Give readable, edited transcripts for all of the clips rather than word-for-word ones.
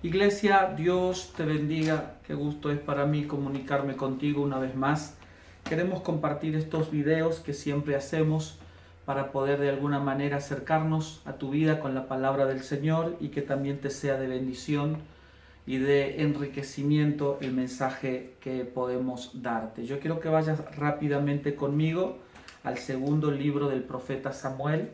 Iglesia, Dios te bendiga. Qué gusto es para mí comunicarme contigo una vez más. Queremos compartir estos videos que siempre hacemos para poder de alguna manera acercarnos a tu vida con la palabra del Señor y que también te sea de bendición y de enriquecimiento el mensaje que podemos darte. Yo quiero que vayas rápidamente conmigo al segundo libro del profeta Samuel.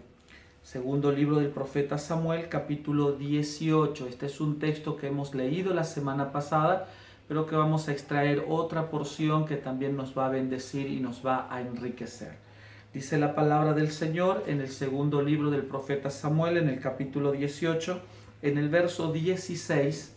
Segundo libro del profeta Samuel, capítulo 18. Este es un texto que hemos leído la semana pasada, pero que vamos a extraer otra porción que también nos va a bendecir y nos va a enriquecer. Dice la palabra del Señor en el segundo libro del profeta Samuel, en el capítulo 18, en el verso 16,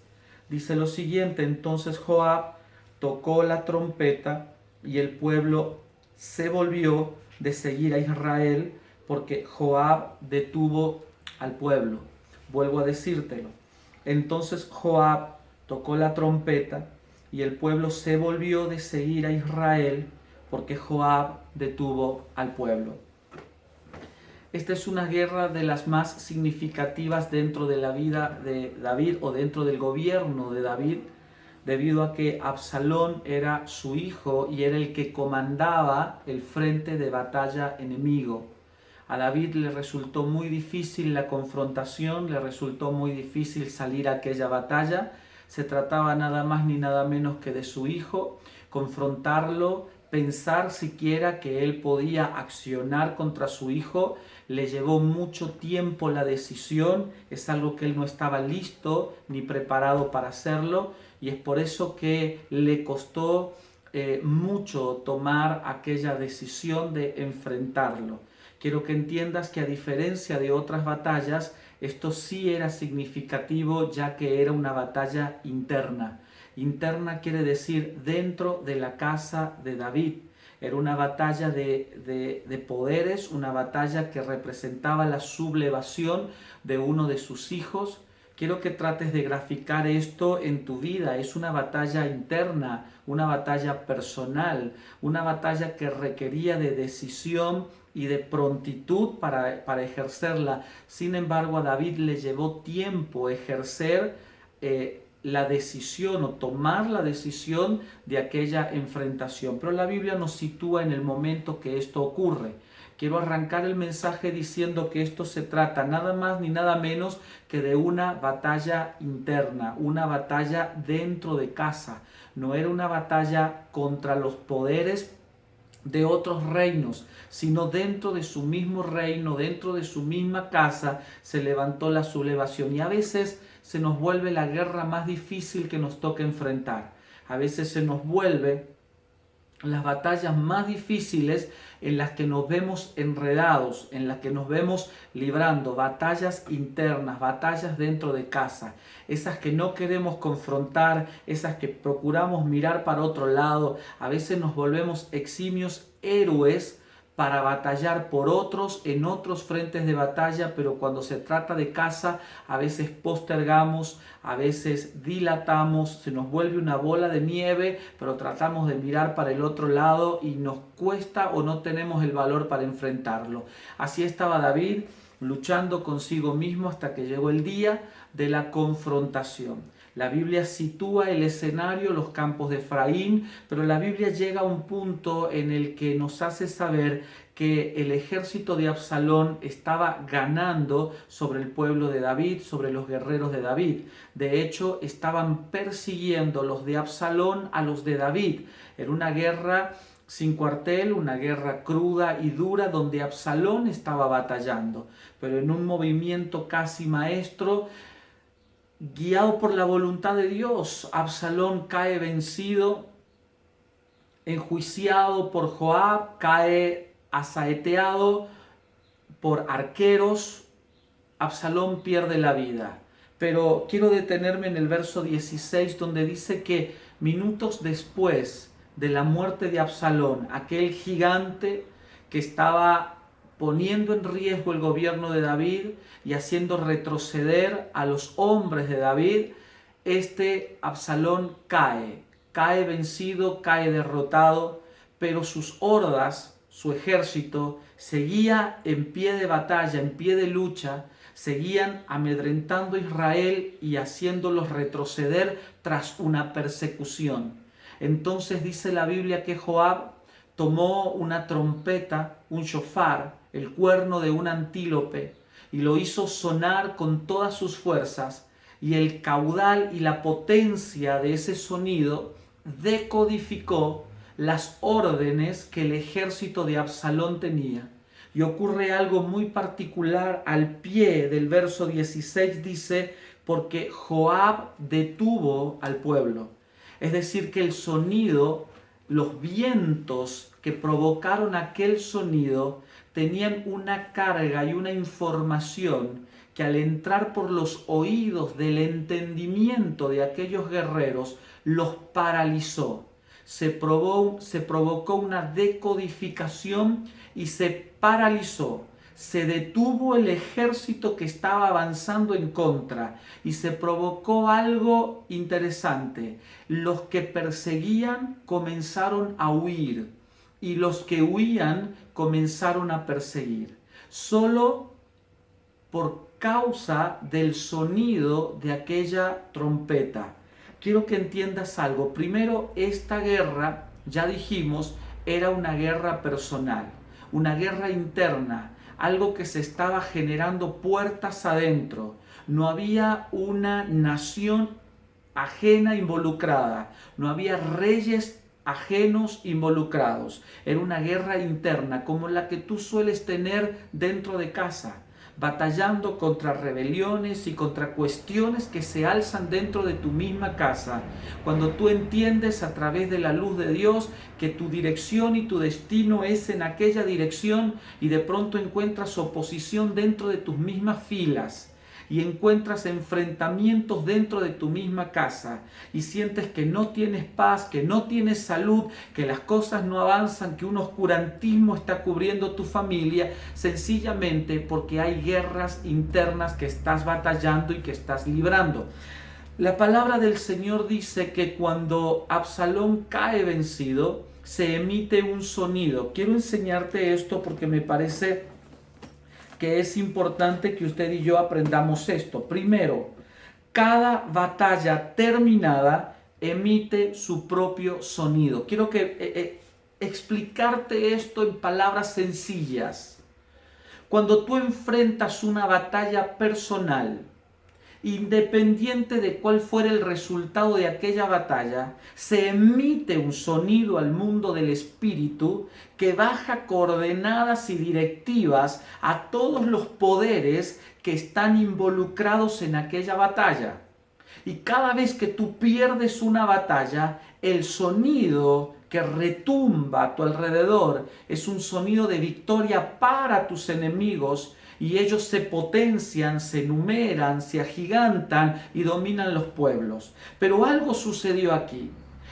dice lo siguiente: entonces Joab tocó la trompeta y el pueblo se volvió de seguir a Israel, porque Joab detuvo al pueblo. Vuelvo a decírtelo. Entonces Joab tocó la trompeta y el pueblo se volvió de seguir a Israel, porque Joab detuvo al pueblo. Esta es una guerra de las más significativas dentro de la vida de David o dentro del gobierno de David, debido a que Absalón era su hijo y era el que comandaba el frente de batalla enemigo. A David le resultó muy difícil la confrontación, le resultó muy difícil salir a aquella batalla. Se trataba nada más ni nada menos que de su hijo. Confrontarlo, pensar siquiera que él podía accionar contra su hijo, le llevó mucho tiempo la decisión. Es algo que él no estaba listo ni preparado para hacerlo, y es por eso que le costó mucho tomar aquella decisión de enfrentarlo. Quiero que entiendas que, a diferencia de otras batallas, esto sí era significativo, ya que era una batalla interna. Interna quiere decir dentro de la casa de David. Era una batalla de poderes, una batalla que representaba la sublevación de uno de sus hijos. Quiero que trates de graficar esto en tu vida. Es una batalla interna, una batalla personal, una batalla que requería de decisión y de prontitud para ejercerla. Sin embargo, a David le llevó tiempo ejercer la decisión o tomar la decisión de aquella enfrentación. Pero la Biblia nos sitúa en el momento que esto ocurre. Quiero arrancar el mensaje diciendo que esto se trata nada más ni nada menos que de una batalla interna, una batalla dentro de casa. No era una batalla contra los poderes de otros reinos, sino dentro de su mismo reino, dentro de su misma casa, se levantó la sublevación. Y a veces se nos vuelve la guerra más difícil que nos toca enfrentar. A veces se nos vuelve las batallas más difíciles en las que nos vemos enredados, en las que nos vemos librando, batallas internas, batallas dentro de casa, esas que no queremos confrontar, esas que procuramos mirar para otro lado. A veces nos volvemos eximios héroes para batallar por otros en otros frentes de batalla, pero cuando se trata de casa a veces postergamos, a veces dilatamos, se nos vuelve una bola de nieve, pero tratamos de mirar para el otro lado y nos cuesta o no tenemos el valor para enfrentarlo. Así estaba David, luchando consigo mismo hasta que llegó el día de la confrontación. La Biblia sitúa el escenario, los campos de Efraín, pero la Biblia llega a un punto en el que nos hace saber que el ejército de Absalón estaba ganando sobre el pueblo de David, sobre los guerreros de David. De hecho, estaban persiguiendo los de Absalón a los de David. Era una guerra sin cuartel, una guerra cruda y dura donde Absalón estaba batallando, pero en un movimiento casi maestro, guiado por la voluntad de Dios, Absalón cae vencido, enjuiciado por Joab, cae asaeteado por arqueros. Absalón pierde la vida. Pero quiero detenerme en el verso 16, donde dice que minutos después de la muerte de Absalón, aquel gigante que estaba poniendo en riesgo el gobierno de David y haciendo retroceder a los hombres de David, este Absalón cae vencido, cae derrotado, pero sus hordas, su ejército, seguía en pie de batalla, en pie de lucha, Seguían amedrentando a Israel y haciéndolos retroceder tras una persecución. Entonces dice la Biblia que Joab tomó una trompeta, un shofar, el cuerno de un antílope, y lo hizo sonar con todas sus fuerzas, y el caudal y la potencia de ese sonido decodificó las órdenes que el ejército de Absalón tenía. Y ocurre algo muy particular al pie del verso 16, dice, porque Joab detuvo al pueblo. Es decir, que el sonido, los vientos que provocaron aquel sonido, tenían una carga y una información que al entrar por los oídos del entendimiento de aquellos guerreros, los paralizó. Se provocó una decodificación y se paralizó. Se detuvo el ejército que estaba avanzando en contra y se provocó algo interesante. Los que perseguían comenzaron a huir y los que huían comenzaron a perseguir. Solo por causa del sonido de aquella trompeta. Quiero que entiendas algo. Primero, esta guerra, ya dijimos, era una guerra personal, una guerra interna, algo que se estaba generando puertas adentro. No había una nación ajena involucrada, no había reyes ajenos involucrados. Era una guerra interna como la que tú sueles tener dentro de casa, batallando contra rebeliones y contra cuestiones que se alzan dentro de tu misma casa. Cuando tú entiendes a través de la luz de Dios que tu dirección y tu destino es en aquella dirección y de pronto encuentras oposición dentro de tus mismas filas y encuentras enfrentamientos dentro de tu misma casa y sientes que no tienes paz, que no tienes salud, que las cosas no avanzan, que un oscurantismo está cubriendo tu familia, sencillamente porque hay guerras internas que estás batallando y que estás librando. La palabra del Señor dice que cuando Absalón cae vencido, se emite un sonido. Quiero enseñarte esto porque me parece que es importante que usted y yo aprendamos esto. Primero, cada batalla terminada emite su propio sonido. Quiero explicarte esto en palabras sencillas. Cuando tú enfrentas una batalla personal, independiente de cuál fuera el resultado de aquella batalla, se emite un sonido al mundo del espíritu que baja coordenadas y directivas a todos los poderes que están involucrados en aquella batalla. Y cada vez que tú pierdes una batalla, el sonido que retumba a tu alrededor es un sonido de victoria para tus enemigos, y ellos se potencian, se numeran, se agigantan y dominan los pueblos. Pero algo sucedió aquí.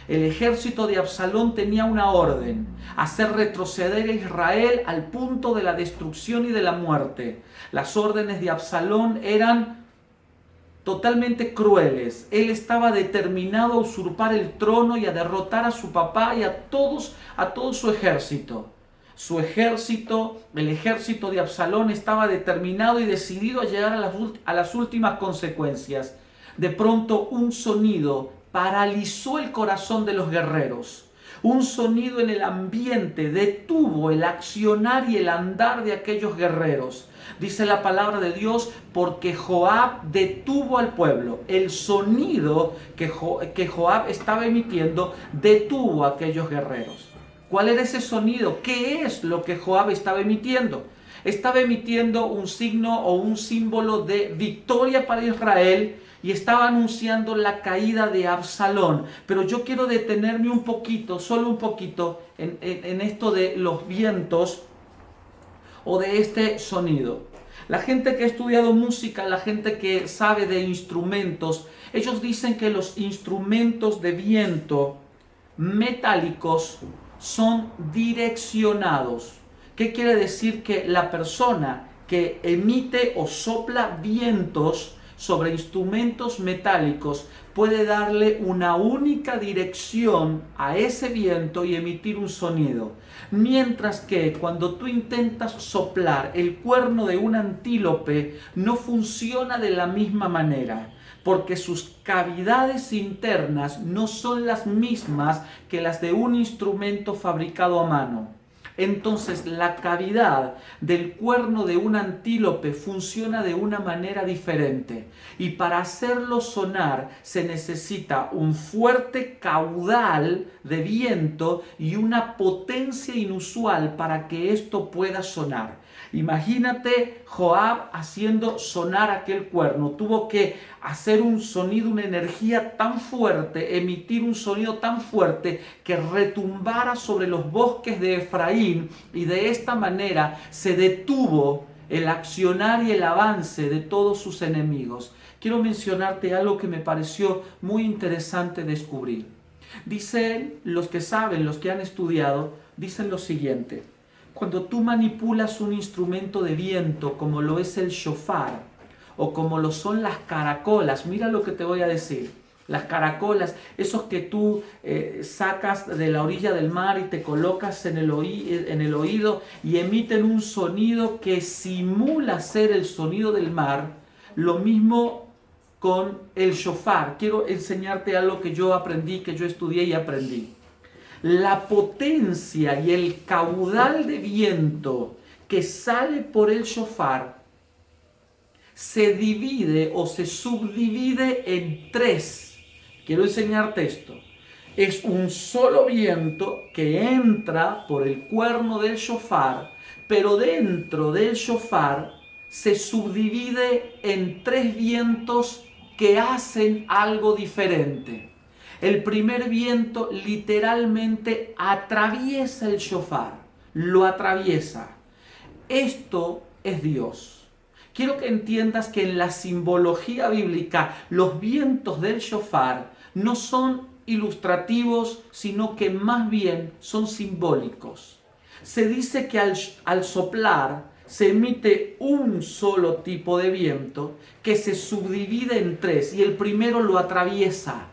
El ejército de Absalón tenía una orden: hacer retroceder a Israel al punto de la destrucción y de la muerte. Las órdenes de Absalón eran totalmente crueles. Él estaba determinado a usurpar el trono y a derrotar a su papá y a todo su ejército. Su ejército, el ejército de Absalón, estaba determinado y decidido a llegar a las últimas consecuencias. De pronto, un sonido paralizó el corazón de los guerreros. Un sonido en el ambiente detuvo el accionar y el andar de aquellos guerreros. Dice la palabra de Dios, porque Joab detuvo al pueblo. El sonido que Joab estaba emitiendo detuvo a aquellos guerreros. ¿Cuál era ese sonido? ¿Qué es lo que Joab estaba emitiendo? Estaba emitiendo un signo o un símbolo de victoria para Israel y estaba anunciando la caída de Absalón. Pero yo quiero detenerme un poquito, solo un poquito, en esto de los vientos o de este sonido. La gente que ha estudiado música, la gente que sabe de instrumentos, ellos dicen que los instrumentos de viento metálicos son direccionados. ¿Qué quiere decir? Que la persona que emite o sopla vientos sobre instrumentos metálicos puede darle una única dirección a ese viento y emitir un sonido. Mientras que cuando tú intentas soplar el cuerno de un antílope, no funciona de la misma manera, porque sus cavidades internas no son las mismas que las de un instrumento fabricado a mano. Entonces la cavidad del cuerno de un antílope funciona de una manera diferente, y para hacerlo sonar se necesita un fuerte caudal de viento y una potencia inusual para que esto pueda sonar. Imagínate Joab haciendo sonar aquel cuerno. Tuvo que hacer un sonido, una energía tan fuerte, emitir un sonido tan fuerte que retumbara sobre los bosques de Efraín, y de esta manera se detuvo el accionar y el avance de todos sus enemigos. Quiero mencionarte algo que me pareció muy interesante descubrir. Dicen los que saben, los que han estudiado, dicen lo siguiente: cuando tú manipulas un instrumento de viento como lo es el shofar o como lo son las caracolas, mira lo que te voy a decir. Las caracolas, esos que tú sacas de la orilla del mar y te colocas en el oído y emiten un sonido que simula ser el sonido del mar. Lo mismo con el shofar. Quiero enseñarte algo que yo aprendí, que yo estudié y aprendí. La potencia y el caudal de viento que sale por el shofar se divide o se subdivide en tres. Quiero enseñarte esto. Es un solo viento que entra por el cuerno del shofar, pero dentro del shofar se subdivide en tres vientos que hacen algo diferente. El primer viento literalmente atraviesa el shofar, lo atraviesa. Esto es Dios. Quiero que entiendas que en la simbología bíblica los vientos del shofar no son ilustrativos, sino que más bien son simbólicos. Se dice que al soplar se emite un solo tipo de viento que se subdivide en tres, y el primero lo atraviesa,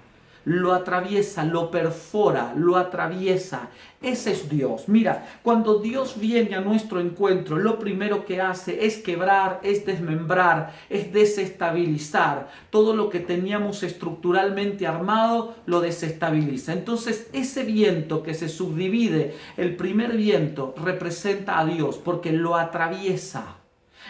lo perfora, lo atraviesa. Ese es Dios. Mira, cuando Dios viene a nuestro encuentro, lo primero que hace es quebrar, es desmembrar, es desestabilizar. Todo lo que teníamos estructuralmente armado lo desestabiliza. Entonces, ese viento que se subdivide, el primer viento, representa a Dios porque lo atraviesa.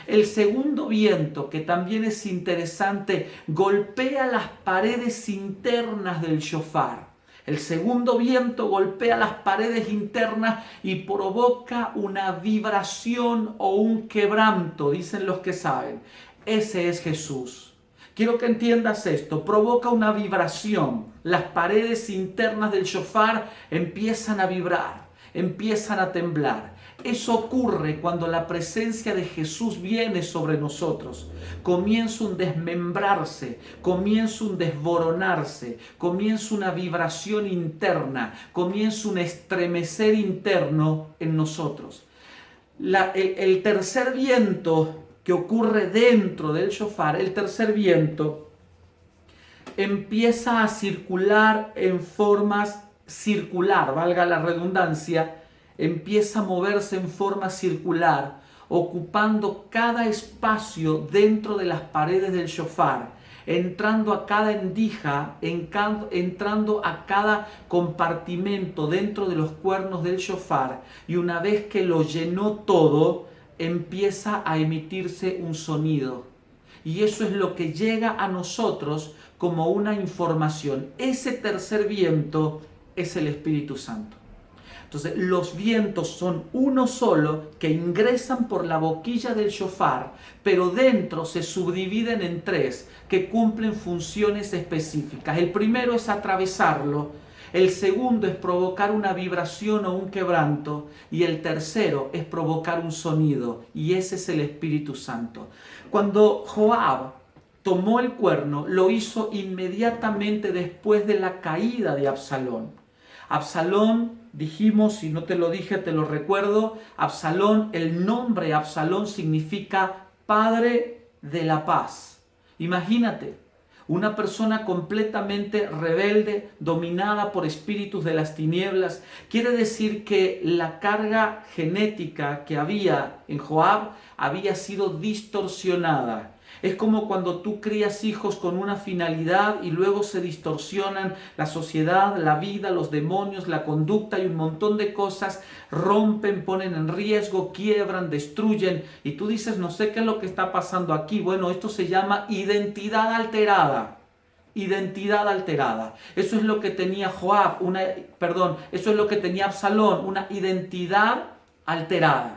El segundo viento, que también es interesante, golpea las paredes internas del shofar. El segundo viento golpea las paredes internas y provoca una vibración o un quebranto, dicen los que saben. Ese es Jesús. Quiero que entiendas esto, provoca una vibración. Las paredes internas del shofar empiezan a vibrar, empiezan a temblar. Eso ocurre cuando la presencia de Jesús viene sobre nosotros. Comienza un desmembrarse, comienza un desboronarse, comienza una vibración interna, comienza un estremecer interno en nosotros. El tercer viento que ocurre dentro del shofar, el tercer viento, empieza a circular en formas circular, valga la redundancia, empieza a moverse en forma circular, ocupando cada espacio dentro de las paredes del shofar, entrando a cada endija, entrando a cada compartimento dentro de los cuernos del shofar, y una vez que lo llenó todo, empieza a emitirse un sonido. Y eso es lo que llega a nosotros como una información. Ese tercer viento es el Espíritu Santo. Entonces, los vientos son uno solo que ingresan por la boquilla del shofar, pero dentro se subdividen en tres que cumplen funciones específicas. El primero es atravesarlo, el segundo es provocar una vibración o un quebranto, y el tercero es provocar un sonido, y ese es el Espíritu Santo. Cuando Joab tomó el cuerno, lo hizo inmediatamente después de la caída de Absalón. Absalón, dijimos, si no te lo dije, te lo recuerdo, Absalón, el nombre Absalón significa padre de la paz. Imagínate, una persona completamente rebelde, dominada por espíritus de las tinieblas. Quiere decir que la carga genética que había en Joab había sido distorsionada. Es como cuando tú crías hijos con una finalidad y luego se distorsionan la sociedad, la vida, los demonios, la conducta y un montón de cosas rompen, ponen en riesgo, quiebran, destruyen. Y tú dices, no sé qué es lo que está pasando aquí. Bueno, esto se llama identidad alterada. Identidad alterada. Eso es lo que tenía Joab, eso es lo que tenía Absalón, una identidad alterada.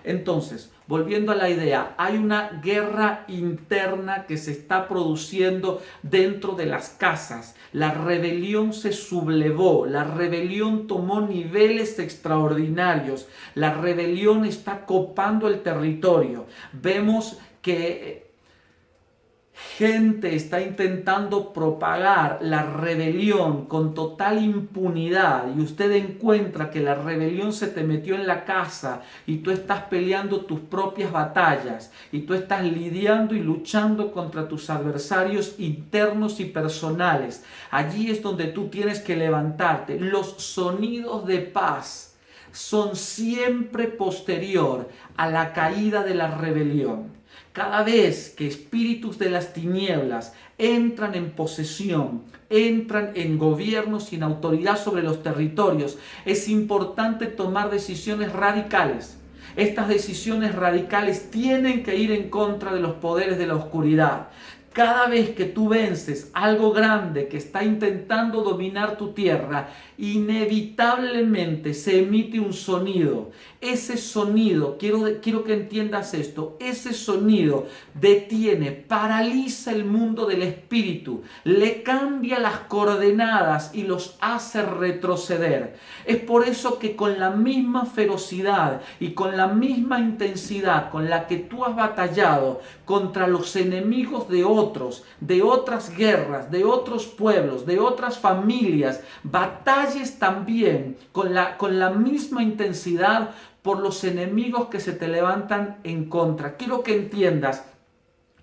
Entonces, volviendo a la idea, hay una guerra interna que se está produciendo dentro de las casas. La rebelión se sublevó, la rebelión tomó niveles extraordinarios, la rebelión está copando el territorio. Vemos que gente está intentando propagar la rebelión con total impunidad y usted encuentra que la rebelión se te metió en la casa y tú estás peleando tus propias batallas y tú estás lidiando y luchando contra tus adversarios internos y personales. Allí es donde tú tienes que levantarte. Los sonidos de paz son siempre posterior a la caída de la rebelión. Cada vez que espíritus de las tinieblas entran en posesión, entran en gobiernos y en autoridad sobre los territorios, es importante tomar decisiones radicales. Estas decisiones radicales tienen que ir en contra de los poderes de la oscuridad. Cada vez que tú vences algo grande que está intentando dominar tu tierra, inevitablemente se emite un sonido. Ese sonido, quiero que entiendas esto, ese sonido detiene, paraliza el mundo del espíritu, le cambia las coordenadas y los hace retroceder. Es por eso que con la misma ferocidad y con la misma intensidad con la que tú has batallado contra los enemigos de otros, de otras guerras, de otros pueblos, de otras familias, batalles también con la misma intensidad por los enemigos que se te levantan en contra. Quiero que entiendas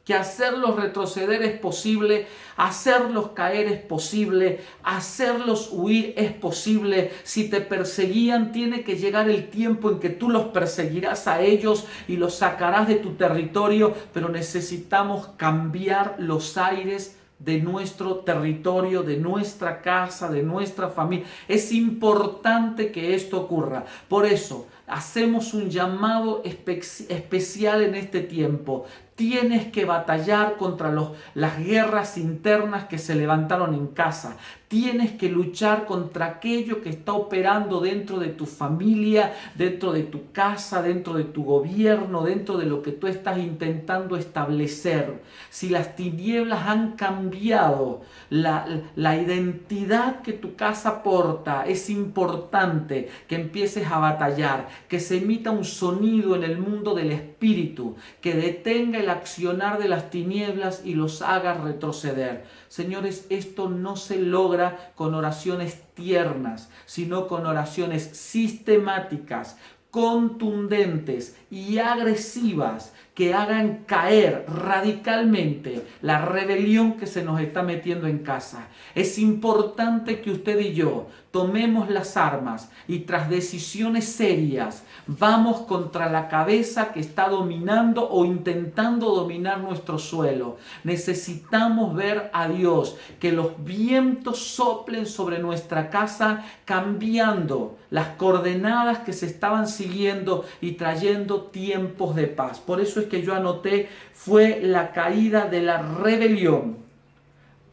que hacerlos retroceder es posible, hacerlos caer es posible, hacerlos huir es posible. Si te perseguían, tiene que llegar el tiempo en que tú los perseguirás a ellos y los sacarás de tu territorio, pero necesitamos cambiar los aires de nuestro territorio, de nuestra casa, de nuestra familia. Es importante que esto ocurra. Por eso hacemos un llamado especial en este tiempo. Tienes que batallar contra las guerras internas que se levantaron en casa. Tienes que luchar contra aquello que está operando dentro de tu familia, dentro de tu casa, dentro de tu gobierno, dentro de lo que tú estás intentando establecer. Si las tinieblas han cambiado la identidad que tu casa porta, es importante que empieces a batallar, que se emita un sonido en el mundo del espíritu, que detenga el accionar de las tinieblas y los haga retroceder. Señores, esto no se logra con oraciones tiernas, sino con oraciones sistemáticas, contundentes y agresivas que hagan caer radicalmente la rebelión que se nos está metiendo en casa. Es importante que usted y yo tomemos las armas y tras decisiones serias vamos contra la cabeza que está dominando o intentando dominar nuestro suelo. Necesitamos ver a Dios, que los vientos soplen sobre nuestra casa cambiando las coordenadas que se estaban siguiendo y trayendo tiempos de paz. Por eso es que yo anoté, fue la caída de la rebelión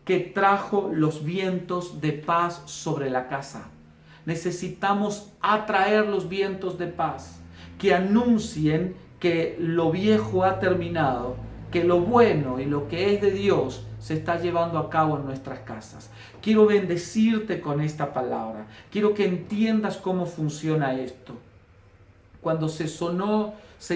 que trajo los vientos de paz sobre la casa. Necesitamos atraer los vientos de paz que anuncien que lo viejo ha terminado, que lo bueno y lo que es de Dios se está llevando a cabo en nuestras casas. Quiero bendecirte con esta palabra. Quiero que entiendas cómo funciona esto. Cuando se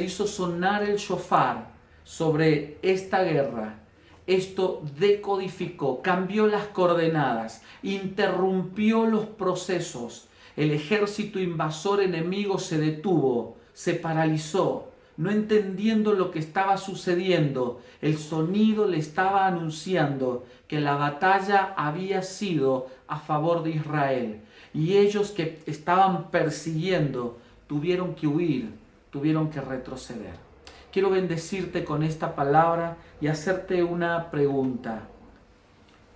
hizo sonar el shofar sobre esta guerra, esto decodificó, cambió las coordenadas, interrumpió los procesos. El ejército invasor enemigo se detuvo, se paralizó, no entendiendo lo que estaba sucediendo. El sonido le estaba anunciando que la batalla había sido a favor de Israel. Y ellos que estaban persiguiendo tuvieron que huir, tuvieron que retroceder. Quiero bendecirte con esta palabra y hacerte una pregunta.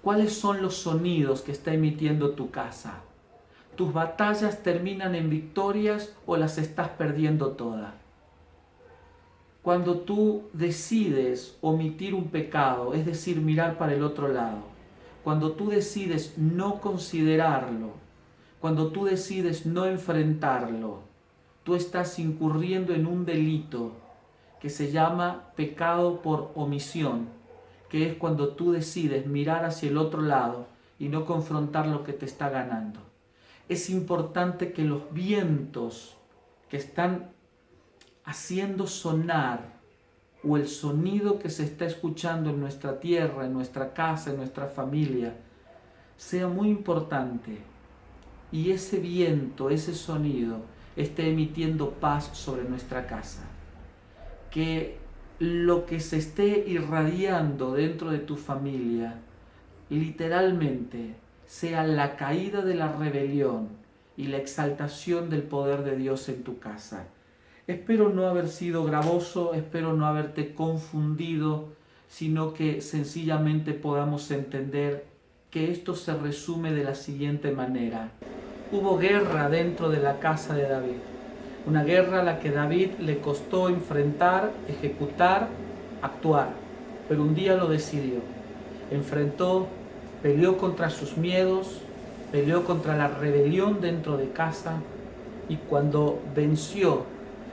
¿Cuáles son los sonidos que está emitiendo tu casa? ¿Tus batallas terminan en victorias o las estás perdiendo todas? Cuando tú decides omitir un pecado, es decir, mirar para el otro lado, cuando tú decides no considerarlo, cuando tú decides no enfrentarlo, tú estás incurriendo en un delito que se llama pecado por omisión, que es cuando tú decides mirar hacia el otro lado y no confrontar lo que te está ganando. Es importante que los vientos que están haciendo sonar o el sonido que se está escuchando en nuestra tierra, en nuestra casa, en nuestra familia, sea muy importante y ese viento, ese sonido esté emitiendo paz sobre nuestra casa. Que lo que se esté irradiando dentro de tu familia literalmente sea la caída de la rebelión y la exaltación del poder de Dios en tu casa. Espero no haber sido gravoso, espero no haberte confundido, sino que sencillamente podamos entender que esto se resume de la siguiente manera. Hubo guerra dentro de la casa de David, una guerra a la que David le costó enfrentar, ejecutar, actuar, pero un día lo decidió. Enfrentó, peleó contra sus miedos, peleó contra la rebelión dentro de casa y cuando venció,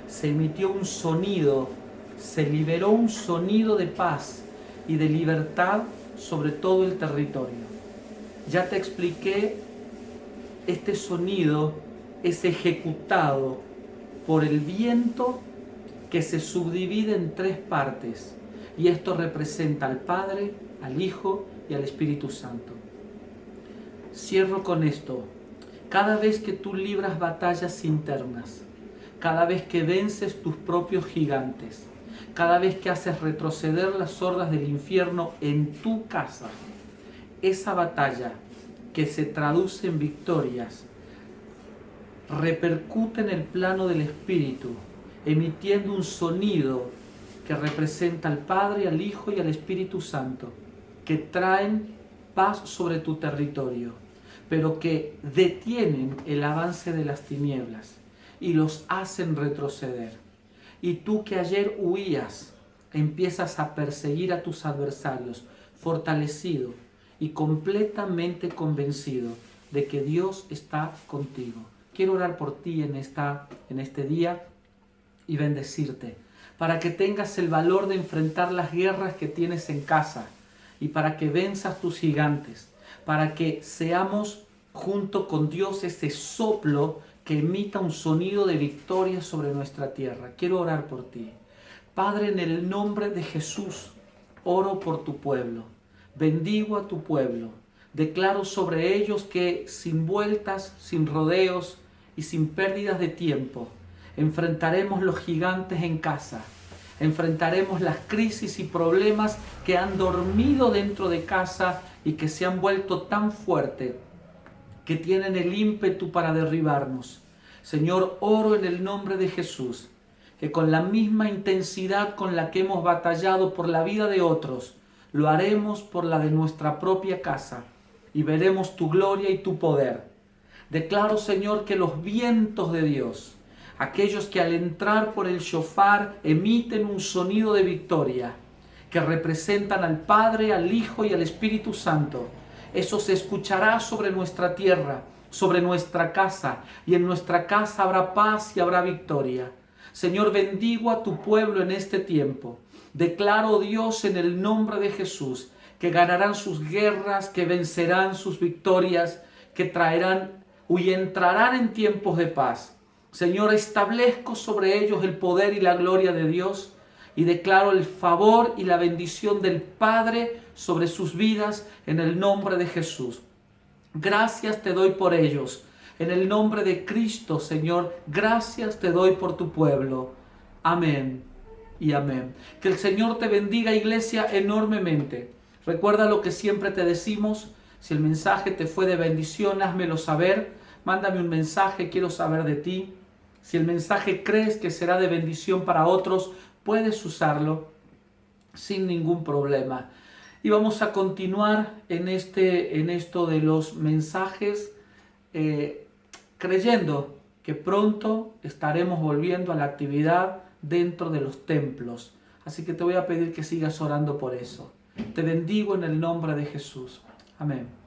se emitió un sonido, se liberó un sonido de paz y de libertad sobre todo el territorio. Ya te expliqué, este sonido es ejecutado por el viento que se subdivide en 3 partes y esto representa al Padre, al Hijo y al Espíritu Santo. Cierro con esto. Cada vez que tú libras batallas internas, cada vez que vences tus propios gigantes, cada vez que haces retroceder las hordas del infierno en tu casa, esa batalla que se traduce en victorias repercute en el plano del Espíritu, emitiendo un sonido que representa al Padre, al Hijo y al Espíritu Santo, que traen paz sobre tu territorio, pero que detienen el avance de las tinieblas y los hacen retroceder. Y tú que ayer huías, empiezas a perseguir a tus adversarios, fortalecido y completamente convencido de que Dios está contigo. Quiero orar por ti en este día y bendecirte, para que tengas el valor de enfrentar las guerras que tienes en casa y para que venzas tus gigantes, para que seamos junto con Dios ese soplo que emita un sonido de victoria sobre nuestra tierra. Quiero orar por ti. Padre, en el nombre de Jesús, oro por tu pueblo. Bendigo a tu pueblo. Declaro sobre ellos que sin vueltas, sin rodeos y sin pérdidas de tiempo, enfrentaremos los gigantes en casa. Enfrentaremos las crisis y problemas que han dormido dentro de casa y que se han vuelto tan fuertes que tienen el ímpetu para derribarnos. Señor, oro en el nombre de Jesús, que con la misma intensidad con la que hemos batallado por la vida de otros, lo haremos por la de nuestra propia casa y veremos tu gloria y tu poder. Declaro, Señor, que los vientos de Dios, aquellos que al entrar por el shofar emiten un sonido de victoria, que representan al Padre, al Hijo y al Espíritu Santo, eso se escuchará sobre nuestra tierra, sobre nuestra casa, y en nuestra casa habrá paz y habrá victoria. Señor, bendigo a tu pueblo en este tiempo. Declaro, Dios, en el nombre de Jesús, que ganarán sus guerras, que vencerán sus victorias, que traerán y entrarán en tiempos de paz. Señor, establezco sobre ellos el poder y la gloria de Dios y declaro el favor y la bendición del Padre sobre sus vidas en el nombre de Jesús. Gracias te doy por ellos. En el nombre de Cristo, Señor, gracias te doy por tu pueblo. Amén y amén. Que el Señor te bendiga, iglesia, enormemente. Recuerda lo que siempre te decimos. Si el mensaje te fue de bendición, házmelo saber. Mándame un mensaje, quiero saber de ti. Si el mensaje crees que será de bendición para otros, puedes usarlo sin ningún problema. Y vamos a continuar en esto de los mensajes, creyendo que pronto estaremos volviendo a la actividad dentro de los templos. Así que te voy a pedir que sigas orando por eso. Te bendigo en el nombre de Jesús. Amén.